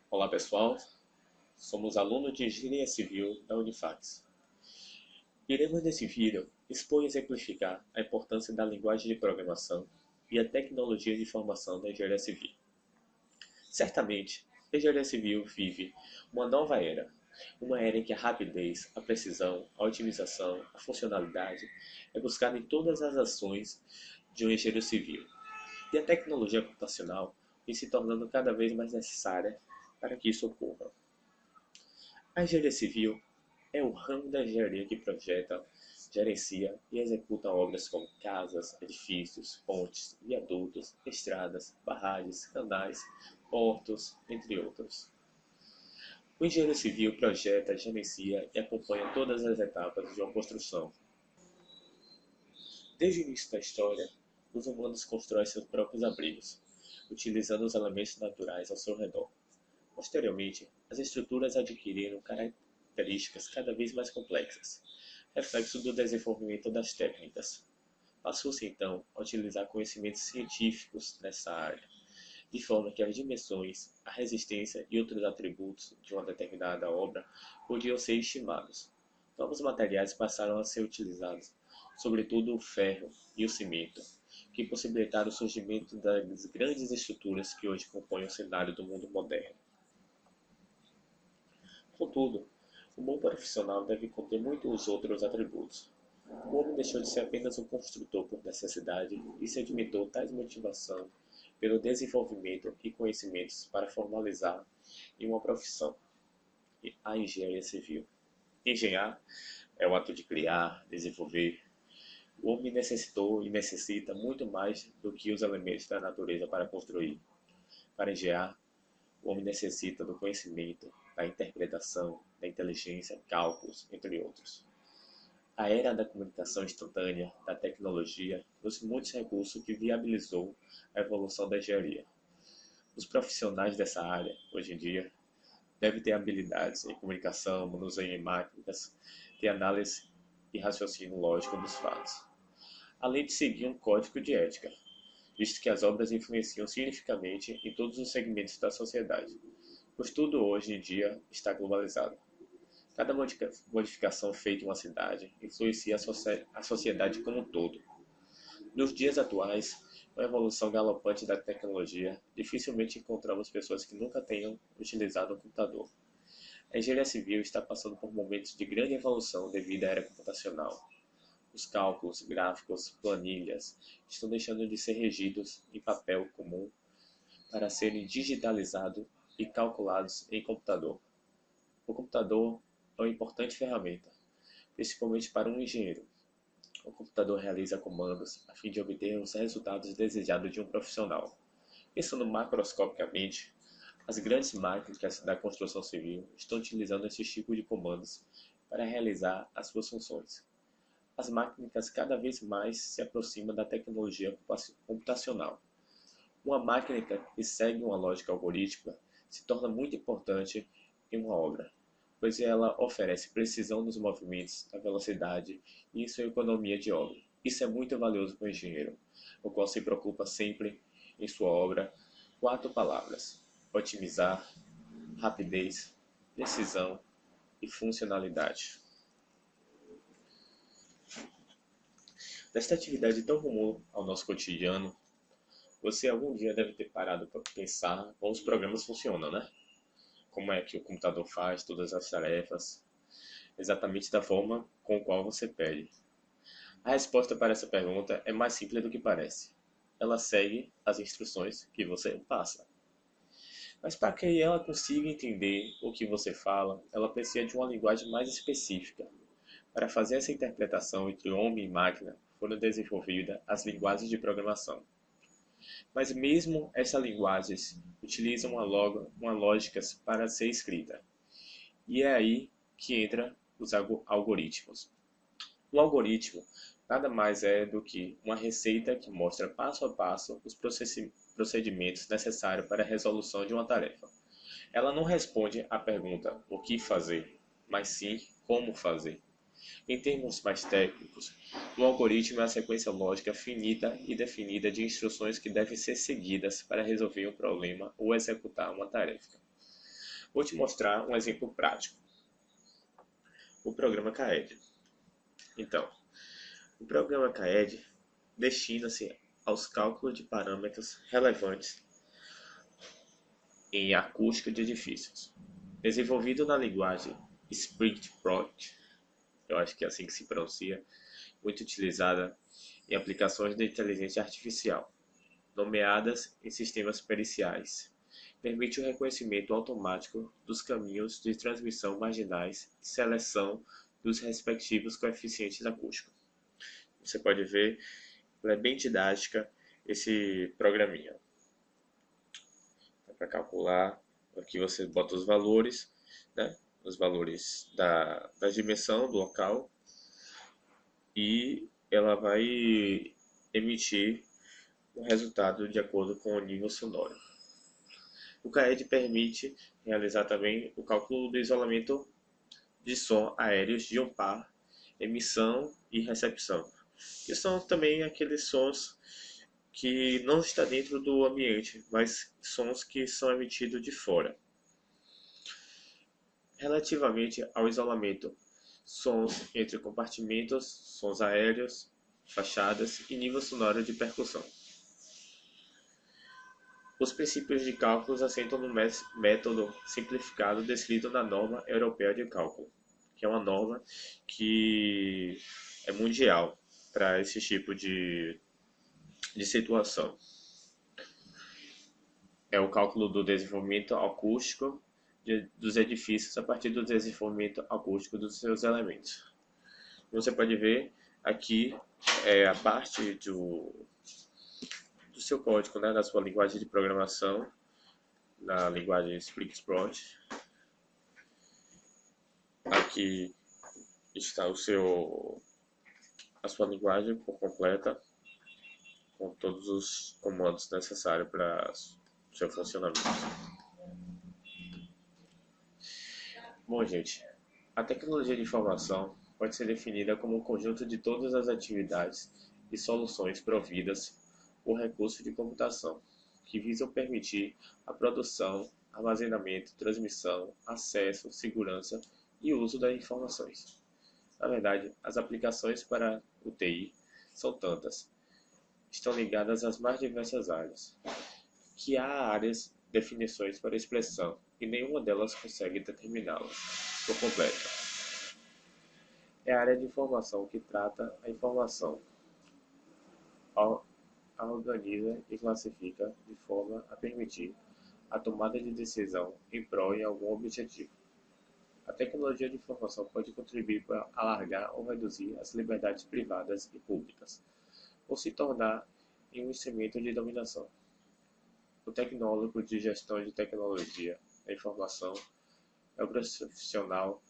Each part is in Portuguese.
Olá pessoal, somos alunos de Engenharia Civil da Unifax. Iremos nesse vídeo expor e exemplificar a importância da linguagem de programação e a tecnologia de informação da engenharia civil. Certamente, a engenharia civil vive uma nova era, uma era em que a rapidez, a precisão, a otimização, a funcionalidade é buscada em todas as ações de um engenheiro civil. E a tecnologia computacional vem se tornando cada vez mais necessária para que isso ocorra. A engenharia civil é o ramo da engenharia que projeta, gerencia e executa obras como casas, edifícios, pontes, viadutos, estradas, barragens, canais, portos, entre outros. O engenheiro civil projeta, gerencia e acompanha todas as etapas de uma construção. Desde o início da história, os humanos constroem seus próprios abrigos, utilizando os elementos naturais ao seu redor. Posteriormente, as estruturas adquiriram características cada vez mais complexas, reflexo do desenvolvimento das técnicas. Passou-se então a utilizar conhecimentos científicos nessa área, de forma que as dimensões, a resistência e outros atributos de uma determinada obra podiam ser estimados. Novos materiais passaram a ser utilizados, sobretudo o ferro e o cimento, que possibilitaram o surgimento das grandes estruturas que hoje compõem o cenário do mundo moderno. Contudo, o bom profissional deve conter muitos outros atributos. O homem deixou de ser apenas um construtor por necessidade e sedimentou tais motivação pelo desenvolvimento e conhecimentos para formalizar em uma profissão, a engenharia civil. Engenhar é o ato de criar, desenvolver. O homem necessitou e necessita muito mais do que os elementos da natureza para construir. Para engenhar, o homem necessita do conhecimento, da interpretação, da inteligência, cálculos, entre outros. A era da comunicação instantânea, da tecnologia, trouxe muitos recursos que viabilizou a evolução da engenharia. Os profissionais dessa área, hoje em dia, devem ter habilidades em comunicação, manuseio em máquinas, de análise e raciocínio lógico dos fatos, além de seguir um código de ética, visto que as obras influenciam significativamente em todos os segmentos da sociedade, pois tudo hoje em dia está globalizado. Cada modificação feita em uma cidade influencia a sociedade como um todo. Nos dias atuais, com a evolução galopante da tecnologia, dificilmente encontramos pessoas que nunca tenham utilizado um computador. A engenharia civil está passando por momentos de grande evolução devido à era computacional. Os cálculos, gráficos, planilhas estão deixando de ser regidos em papel comum para serem digitalizados e calculados em computador. O computador é uma importante ferramenta, principalmente para um engenheiro. O computador realiza comandos a fim de obter os resultados desejados de um profissional. Pensando macroscopicamente, as grandes máquinas da construção civil estão utilizando esse tipo de comandos para realizar as suas funções. As máquinas cada vez mais se aproximam da tecnologia computacional. Uma máquina que segue uma lógica algorítmica se torna muito importante em uma obra, pois ela oferece precisão nos movimentos, na velocidade e em sua economia de obra. Isso é muito valioso para o engenheiro, o qual se preocupa sempre em sua obra 4 palavras: otimizar, rapidez, precisão e funcionalidade. Desta atividade tão comum ao nosso cotidiano, você algum dia deve ter parado para pensar como os programas funcionam, né? Como é que o computador faz todas as tarefas, exatamente da forma com a qual você pede. A resposta para essa pergunta é mais simples do que parece. Ela segue as instruções que você passa. Mas para que ela consiga entender o que você fala, ela precisa de uma linguagem mais específica. Para fazer essa interpretação entre homem e máquina, foram desenvolvidas as linguagens de programação. Mas mesmo essas linguagens utilizam uma lógica para ser escrita. E é aí que entram os algoritmos. Um algoritmo nada mais é do que uma receita que mostra passo a passo os procedimentos necessários para a resolução de uma tarefa. Ela não responde à pergunta o que fazer, mas sim como fazer. Em termos mais técnicos, um algoritmo é a sequência lógica finita e definida de instruções que devem ser seguidas para resolver um problema ou executar uma tarefa. Vou te mostrar um exemplo prático. O programa CAED. Então, o programa CAED destina-se aos cálculos de parâmetros relevantes em acústica de edifícios. Desenvolvido na linguagem Spring-Prot, eu acho que é assim que se pronuncia, muito utilizada em aplicações de inteligência artificial, nomeadas em sistemas periciais. Permite o reconhecimento automático dos caminhos de transmissão marginais e seleção dos respectivos coeficientes acústicos. Você pode ver, ela é bem didática, esse programinha. Para calcular, aqui você bota os valores, né? Os valores da dimensão do local, e ela vai emitir o resultado de acordo com o nível sonoro. O CAED permite realizar também o cálculo do isolamento de som aéreos de um par, emissão e recepção, que são também aqueles sons que não estão dentro do ambiente, mas sons que são emitidos de fora. Relativamente ao isolamento, sons entre compartimentos, sons aéreos, fachadas e nível sonoro de percussão. Os princípios de cálculos assentam no método simplificado descrito na norma europeia de cálculo, que é uma norma que é mundial para esse tipo de situação. É o cálculo do desenvolvimento acústico dos edifícios a partir do desenvolvimento acústico dos seus elementos. Você pode ver aqui a parte do seu código, né, da sua linguagem de programação, na linguagem Spring-Prot. Aqui está a sua linguagem por completa, com todos os comandos necessários para o seu funcionamento. Bom, gente, a tecnologia de informação pode ser definida como um conjunto de todas as atividades e soluções providas por recursos de computação, que visam permitir a produção, armazenamento, transmissão, acesso, segurança e uso das informações. Na verdade, as aplicações para o TI são tantas, estão ligadas às mais diversas áreas, que há áreas definições para expressão e nenhuma delas consegue determiná-las por completo. É a área de informação que trata a informação, a organiza e classifica de forma a permitir a tomada de decisão em prol de algum objetivo. A tecnologia de informação pode contribuir para alargar ou reduzir as liberdades privadas e públicas, ou se tornar em um instrumento de dominação. O tecnólogo de gestão de tecnologia da informação é o profissional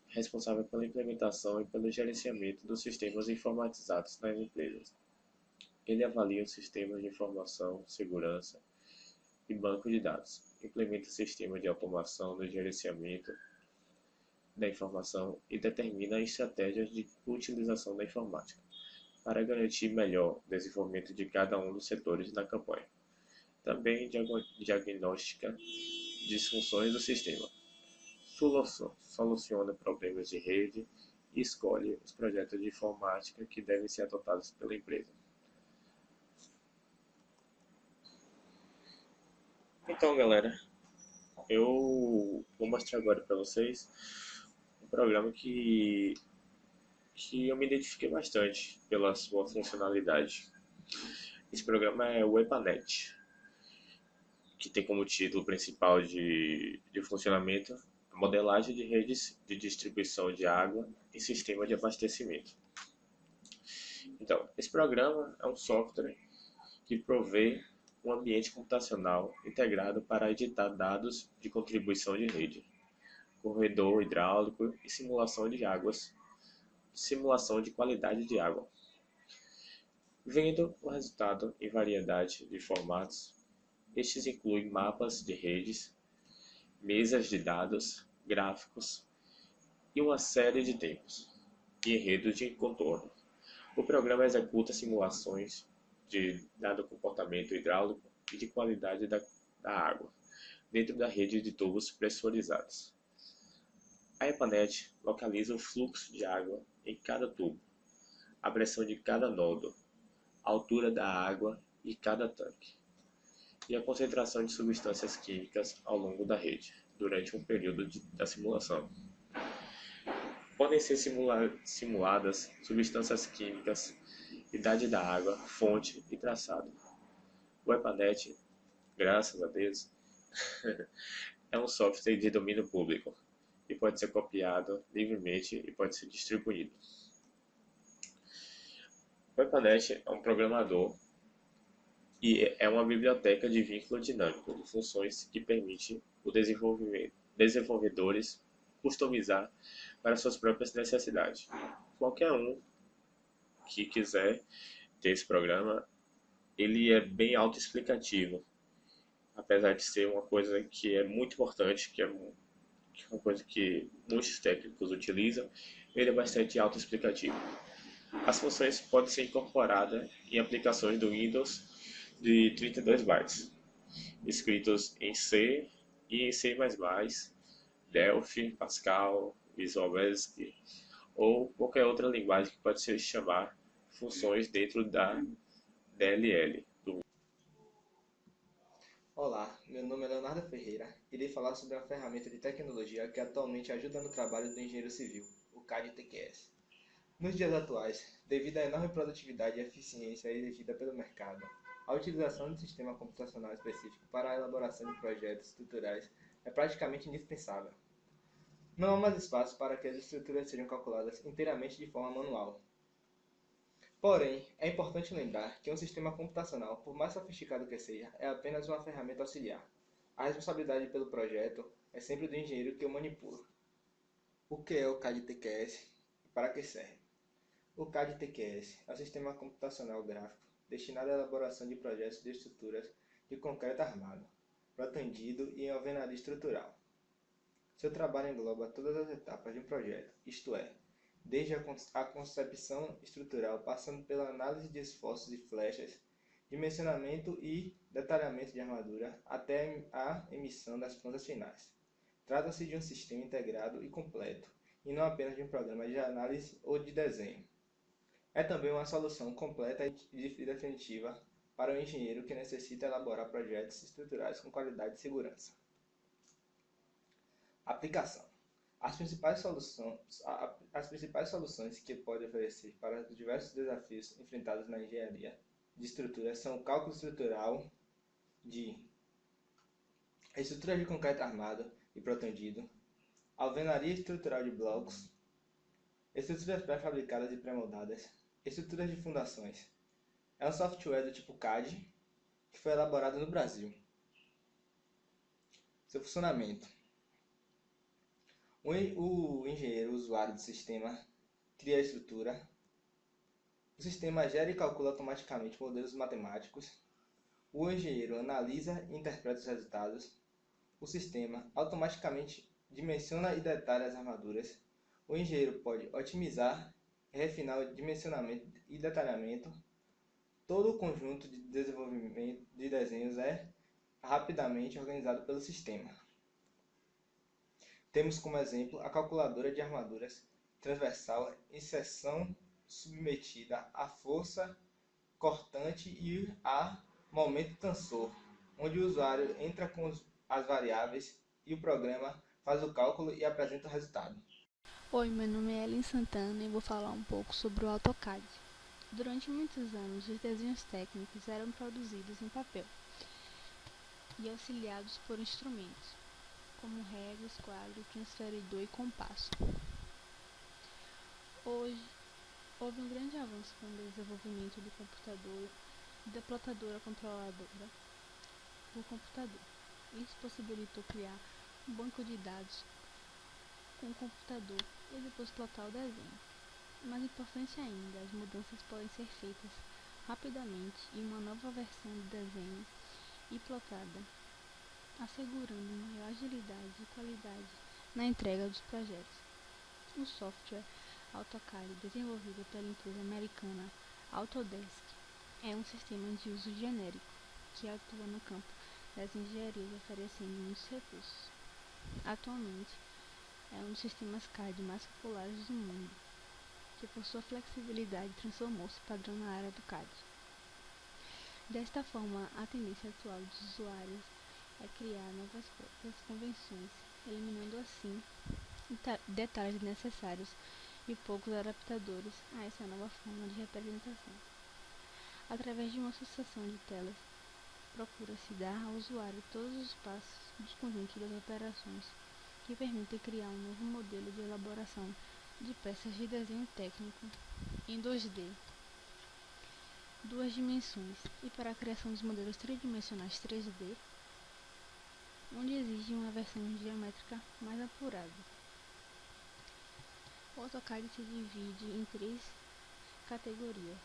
responsável pela implementação e pelo gerenciamento dos sistemas informatizados nas empresas. Ele avalia os sistemas de informação, segurança e banco de dados, implementa sistemas de automação no gerenciamento da informação e determina estratégias de utilização da informática para garantir melhor desenvolvimento de cada um dos setores da campanha. Também diagnostica disfunções do sistema, soluciona problemas de rede e escolhe os projetos de informática que devem ser adotados pela empresa. Então, galera, eu vou mostrar agora para vocês um programa que eu me identifiquei bastante pela sua funcionalidade. Esse programa é o EPANET, que tem como título principal de funcionamento a modelagem de redes de distribuição de água e sistema de abastecimento. Então, esse programa é um software que provê um ambiente computacional integrado para editar dados de contribuição de rede, corredor hidráulico e simulação de águas, simulação de qualidade de água, vendo o resultado em variedade de formatos. Estes incluem mapas de redes, mesas de dados, gráficos e uma série de tempos e enredos de contorno. O programa executa simulações de dado comportamento hidráulico e de qualidade da água, dentro da rede de tubos pressurizados. A EPANET localiza o fluxo de água em cada tubo, a pressão de cada nódo, a altura da água e cada tanque, e a concentração de substâncias químicas ao longo da rede, durante um período da simulação. Podem ser simuladas substâncias químicas, idade da água, fonte e traçado. O EPANET, graças a Deus, é um software de domínio público e pode ser copiado livremente e pode ser distribuído. O EPANET é um programador e é uma biblioteca de vínculo dinâmico de funções que permite os desenvolvedores customizar para suas próprias necessidades. Qualquer um que quiser ter esse programa, ele é bem autoexplicativo, apesar de ser uma coisa que é muito importante, que é uma coisa que muitos técnicos utilizam, ele é bastante autoexplicativo. As funções podem ser incorporadas em aplicações do Windows de 32 bytes, escritos em C e em C++, Delphi, Pascal, Visual Basic ou qualquer outra linguagem que pode se chamar funções dentro da DLL. Olá, meu nome é Leonardo Ferreira e irei falar sobre uma ferramenta de tecnologia que atualmente ajuda no trabalho do engenheiro civil, o CAD-TQS. Nos dias atuais, devido à enorme produtividade e eficiência exigida pelo mercado, a utilização de um sistema computacional específico para a elaboração de projetos estruturais é praticamente indispensável. Não há mais espaço para que as estruturas sejam calculadas inteiramente de forma manual. Porém, é importante lembrar que um sistema computacional, por mais sofisticado que seja, é apenas uma ferramenta auxiliar. A responsabilidade pelo projeto é sempre do engenheiro que o manipula. O que é o CAD-TQS e para que serve? O CAD-TQS é um sistema computacional gráfico destinado à elaboração de projetos de estruturas de concreto armado, protendido e em alvenaria estrutural. Seu trabalho engloba todas as etapas de um projeto, isto é, desde a concepção estrutural, passando pela análise de esforços e flechas, dimensionamento e detalhamento de armadura, até a emissão das plantas finais. Trata-se de um sistema integrado e completo, e não apenas de um programa de análise ou de desenho. É também uma solução completa e definitiva para o engenheiro que necessita elaborar projetos estruturais com qualidade e segurança. Aplicação. As principais soluções que pode oferecer para os diversos desafios enfrentados na engenharia de estruturas são o cálculo estrutural de estruturas de concreto armado e protendido, alvenaria estrutural de blocos, estruturas pré-fabricadas e pré-moldadas, estruturas de fundações. É um software do tipo CAD que foi elaborado no Brasil. Seu funcionamento. O engenheiro usuário do sistema cria a estrutura. O sistema gera e calcula automaticamente modelos matemáticos. O engenheiro analisa e interpreta os resultados. O sistema automaticamente dimensiona e detalha as armaduras. O engenheiro pode otimizar e refinar o dimensionamento e detalhamento. Todo o conjunto de desenvolvimento de desenhos é rapidamente organizado pelo sistema. Temos como exemplo a calculadora de armaduras transversal em seção submetida à força cortante e a momento tensor, onde o usuário entra com as variáveis e o programa faz o cálculo e apresenta o resultado. Oi, meu nome é Ellen Santana e vou falar um pouco sobre o AutoCAD. Durante muitos anos, os desenhos técnicos eram produzidos em papel e auxiliados por instrumentos, como réguas, quadro, transferidor e compasso. Hoje, houve um grande avanço com o desenvolvimento do computador e da plotadora controladora do computador. Isso possibilitou criar um banco de dados com o computador e depois plotar o desenho. Mais importante ainda, as mudanças podem ser feitas rapidamente em uma nova versão do desenho e plotada, assegurando maior agilidade e qualidade na entrega dos projetos. O software AutoCAD, desenvolvido pela empresa americana Autodesk, é um sistema de uso genérico que atua no campo das engenharias oferecendo muitos recursos. Atualmente, é um dos sistemas CAD mais populares do mundo, que por sua flexibilidade transformou-se padrão na área do CAD. Desta forma, a tendência atual dos usuários é criar novas próprias convenções, eliminando assim detalhes necessários e poucos adaptadores a essa nova forma de representação. Através de uma sucessão de telas, procura-se dar ao usuário todos os passos dos conjuntos das operações que permitem criar um novo modelo de elaboração de peças de desenho técnico em 2D, duas dimensões, e para a criação dos modelos tridimensionais 3D, onde exige uma versão geométrica mais apurada. O AutoCAD se divide em 3 categorias,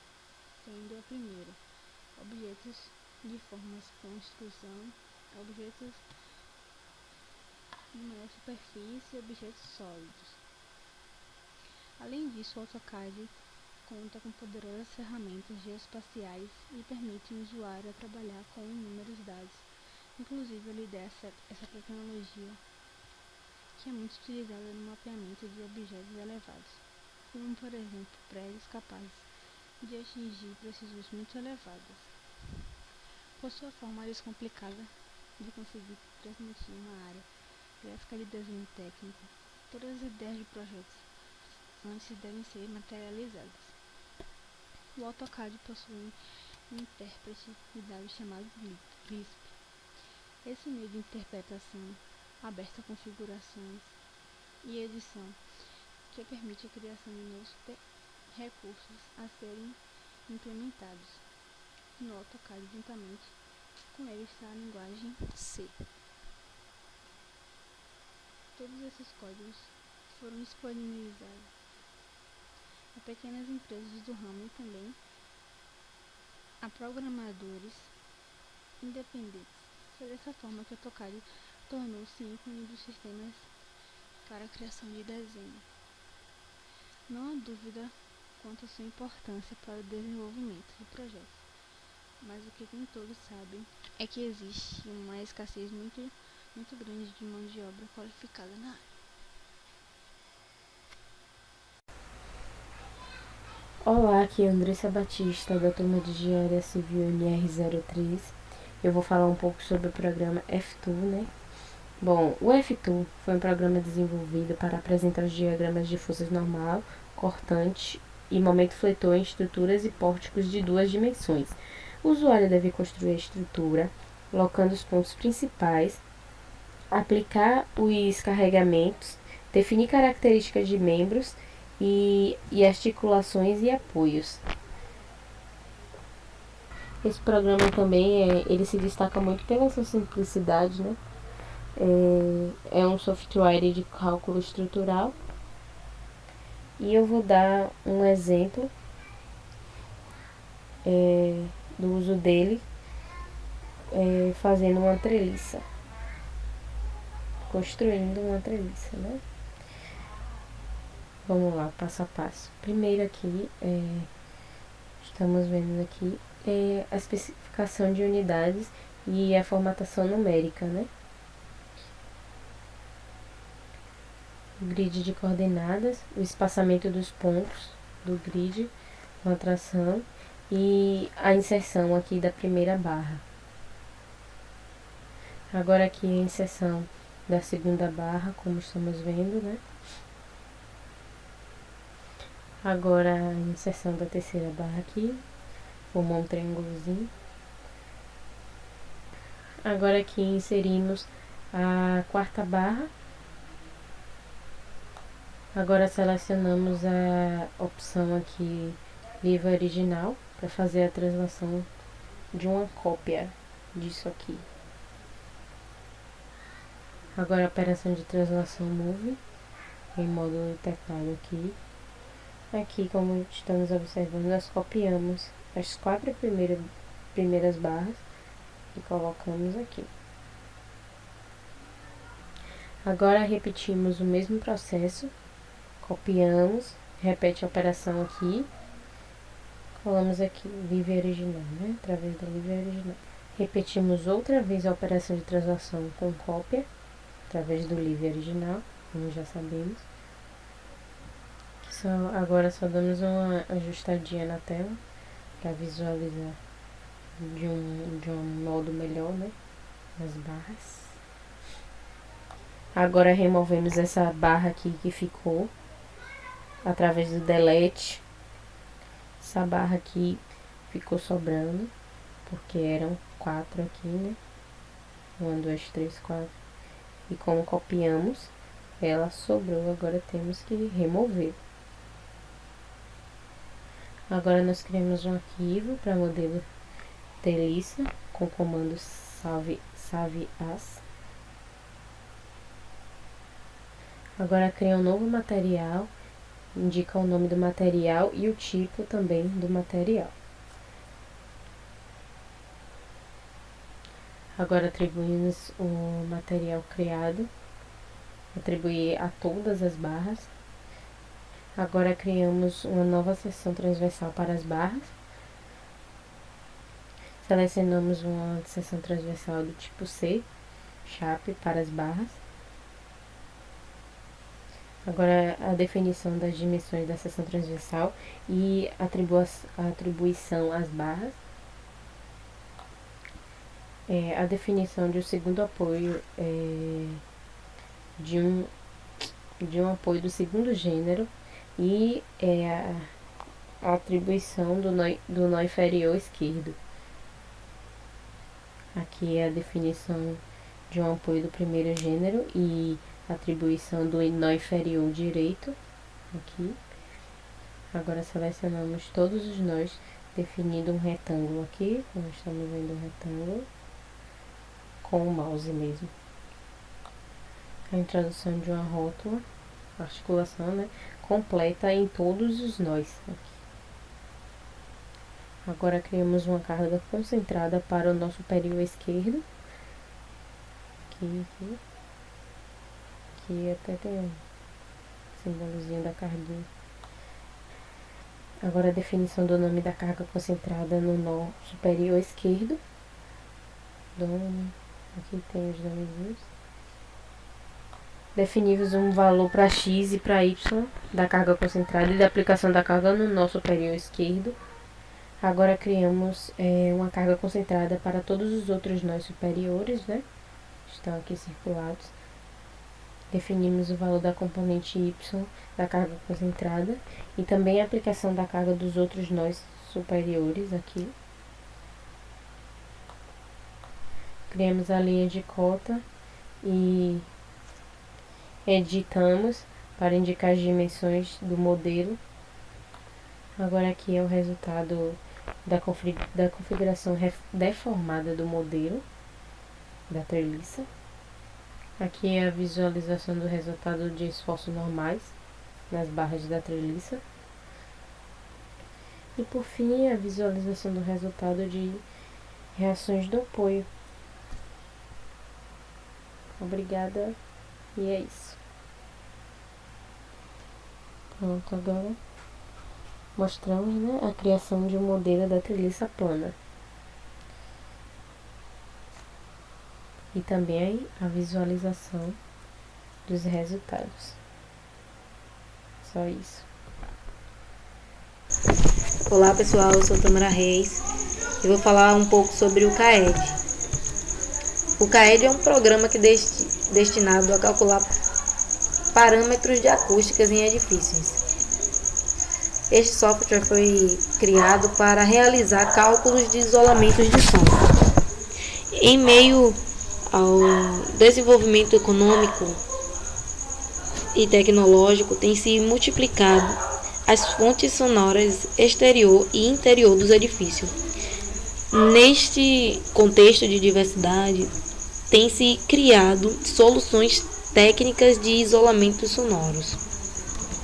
sendo a primeira, objetos de formas com extrusão, objetos em maior superfície e objetos sólidos. Além disso, o AutoCAD conta com poderosas ferramentas geoespaciais e permite o usuário trabalhar com inúmeros dados. Inclusive, ele dá essa tecnologia que é muito utilizada no mapeamento de objetos elevados, como por exemplo prédios capazes de atingir precisões muito elevadas. Por sua forma descomplicada de conseguir transmitir uma área gráfica de desenho técnico, todas as ideias de projetos antes devem ser materializadas. O AutoCAD possui um intérprete de dados chamado Lisp. Esse meio de interpretação aberto a configurações e edição, que permite a criação de novos recursos a serem implementados no AutoCAD juntamente com ele está a linguagem C. Todos esses códigos foram disponibilizados a pequenas empresas do ramo e também a programadores independentes. Foi dessa forma que o AutoCAD tornou-se ícone dos sistemas para a criação de desenho. Não há dúvida quanto à sua importância para o desenvolvimento de projetos, mas o que nem todos sabem é que existe uma escassez muito grande de mão de obra qualificada na área. Olá, aqui é Andressa Batista, da turma de Engenharia Civil NR03. Eu vou falar um pouco sobre o programa F-Tool, né? Bom, o F-Tool foi um programa desenvolvido para apresentar os diagramas de forças normal, cortante e momento fletor em estruturas e pórticos de 2 dimensões. O usuário deve construir a estrutura, locando os pontos principais, aplicar os carregamentos, definir características de membros e articulações e apoios. Esse programa também ele se destaca muito pela sua simplicidade, né? É um software de cálculo estrutural. E eu vou dar um exemplo do uso dele fazendo uma treliça, construindo uma treliça, né? Vamos lá, passo a passo. Primeiro aqui, estamos vendo aqui a especificação de unidades e a formatação numérica, né? O grid de coordenadas, o espaçamento dos pontos do grid com a tração e a inserção aqui da primeira barra. Agora aqui a inserção da segunda barra, como estamos vendo, né? Agora a inserção da terceira barra aqui, formou um triângulozinho. Agora aqui inserimos a quarta barra. Agora selecionamos a opção aqui livre original para fazer a translação de uma cópia disso aqui. Agora a operação de translação move em módulo teclado aqui. Aqui, como estamos observando, nós copiamos as 4 primeiras barras e colocamos aqui. Agora repetimos o mesmo processo, copiamos, repete a operação aqui, colamos aqui, livre original, né? Através da livre original. Repetimos outra vez a operação de translação com cópia, através do livro original, como já sabemos. Agora só damos uma ajustadinha na tela, para visualizar de um modo melhor, né, as barras. Agora removemos essa barra aqui que ficou, através do delete. Essa barra aqui ficou sobrando, porque eram 4 aqui, né? 1, 2, 3, 4. E como copiamos, ela sobrou, agora temos que remover. Agora nós criamos um arquivo para modelo treliça, com o comando salve as. Agora cria um novo material, indica o nome do material e o tipo também do material. Agora atribuímos o material criado, atribuir a todas as barras. Agora criamos uma nova seção transversal para as barras. Selecionamos uma seção transversal do tipo C, Shape, para as barras. Agora a definição das dimensões da seção transversal e a atribuição às barras. A definição de um segundo apoio, de um apoio do segundo gênero e a atribuição do nó inferior esquerdo. Aqui é a definição de um apoio do primeiro gênero e atribuição do nó inferior direito. Aqui. Agora selecionamos todos os nós, definindo um retângulo aqui. Nós estamos vendo um retângulo com o mouse mesmo. A introdução de uma rótula, articulação, né, completa em todos os nós. Aqui. Agora criamos uma carga concentrada para o nó superior esquerdo. Aqui até tem um símbolozinho da carguinha. Agora a definição do nome da carga concentrada no nó superior esquerdo. Aqui tem os nomezinhos. Definimos um valor para x e para y da carga concentrada e da aplicação da carga no nó superior esquerdo. Agora criamos uma carga concentrada para todos os outros nós superiores, né? Estão aqui circulados. Definimos o valor da componente y da carga concentrada e também a aplicação da carga dos outros nós superiores aqui. Criamos a linha de cota e editamos para indicar as dimensões do modelo. Agora aqui é o resultado da configuração deformada do modelo da treliça. Aqui é a visualização do resultado de esforços normais nas barras da treliça. E por fim, a visualização do resultado de reações do apoio. Obrigada, e é isso. Pronto, agora mostramos, né, a criação de um modelo da treliça plana. E também a visualização dos resultados. Só isso. Olá pessoal, eu sou Tamara Reis e vou falar um pouco sobre o CAED. O CAED é um programa que destinado a calcular parâmetros de acústicas em edifícios. Este software foi criado para realizar cálculos de isolamentos de som. Em meio ao desenvolvimento econômico e tecnológico, tem se multiplicado as fontes sonoras exterior e interior dos edifícios. Neste contexto de diversidade, tem se criado soluções técnicas de isolamento sonoros,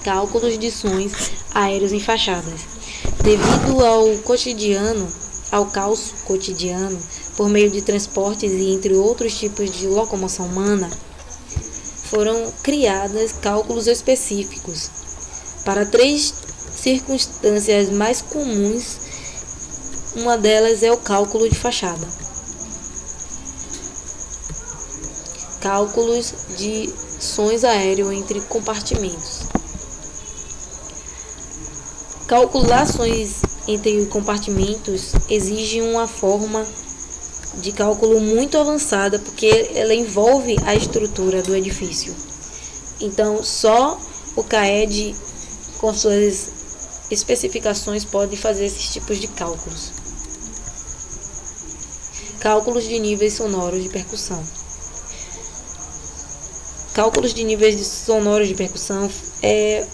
cálculos de sons aéreos em fachadas. Devido ao caos cotidiano, por meio de transportes e entre outros tipos de locomoção humana, foram criados cálculos específicos para 3 circunstâncias mais comuns. Uma delas é o cálculo de fachada. cálculos de sons aéreos entre compartimentos. Calcular sons entre compartimentos exige uma forma de cálculo muito avançada, porque ela envolve a estrutura do edifício. Então, só o CAED, com suas especificações, pode fazer esses tipos de cálculos. Cálculos de níveis sonoros de percussão. Cálculos de níveis sonoros de percussão é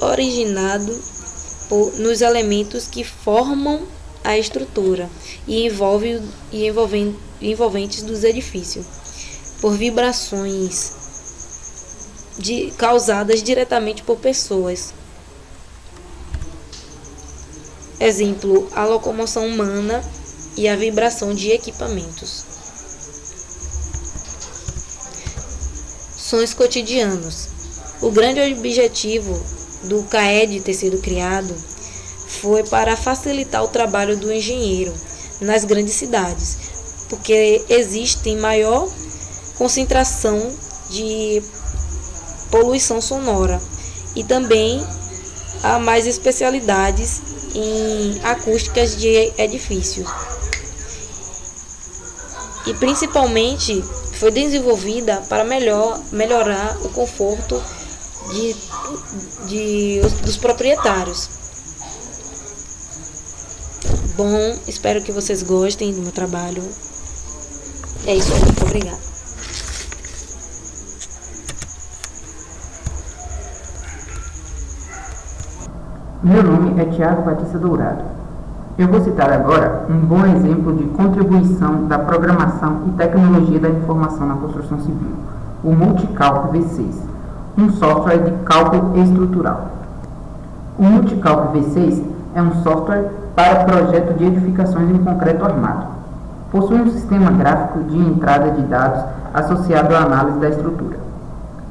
originado nos elementos que formam a estrutura e envolventes dos edifícios, por vibrações causadas diretamente por pessoas. Exemplo, a locomoção humana e a vibração de equipamentos. Sons cotidianos. O grande objetivo do CAED ter sido criado foi para facilitar o trabalho do engenheiro nas grandes cidades, porque existe maior concentração de poluição sonora e também há mais especialidades em acústicas de edifícios. E principalmente foi desenvolvida para melhorar o conforto dos proprietários. Bom, espero que vocês gostem do meu trabalho. É isso aí, muito obrigada. Meu nome é Tiago Batista Dourado. Eu vou citar agora um bom exemplo de contribuição da programação e tecnologia da informação na construção civil, o Multicalc V6, um software de cálculo estrutural. O Multicalc V6 é um software para projeto de edificações em concreto armado. Possui um sistema gráfico de entrada de dados associado à análise da estrutura.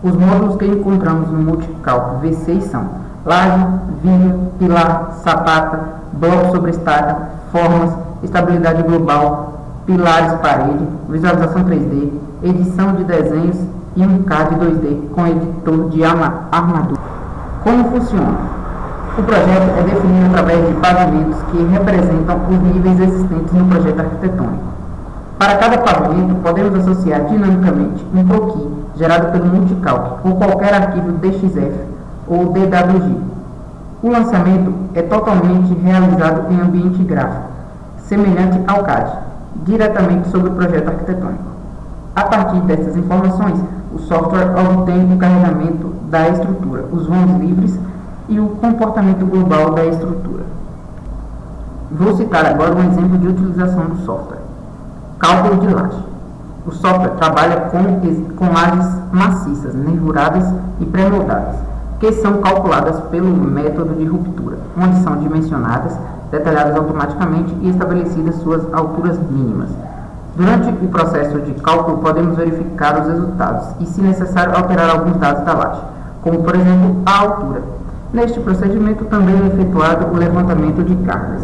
Os módulos que encontramos no Multicalc V6 são laje, viga, pilar, sapata, bloco sobre estaca, formas, estabilidade global, pilares, parede, visualização 3D, edição de desenhos e um CAD 2D com editor de armadura. Como funciona? O projeto é definido através de pavimentos que representam os níveis existentes no projeto arquitetônico. Para cada pavimento, podemos associar dinamicamente um croquis gerado pelo Multicalc ou qualquer arquivo DXF ou DWG. O lançamento é totalmente realizado em ambiente gráfico, semelhante ao CAD, diretamente sobre o projeto arquitetônico. A partir dessas informações, o software obtém o carregamento da estrutura, os vãos livres e o comportamento global da estrutura. Vou citar agora um exemplo de utilização do software. Cálculo de laje. O software trabalha com lajes maciças, nervuradas e pré-moldadas, que são calculadas pelo método de ruptura, onde são dimensionadas, detalhadas automaticamente e estabelecidas suas alturas mínimas. Durante o processo de cálculo, podemos verificar os resultados e, se necessário, alterar alguns dados da laje, como, por exemplo, a altura. Neste procedimento também é efetuado o levantamento de cargas.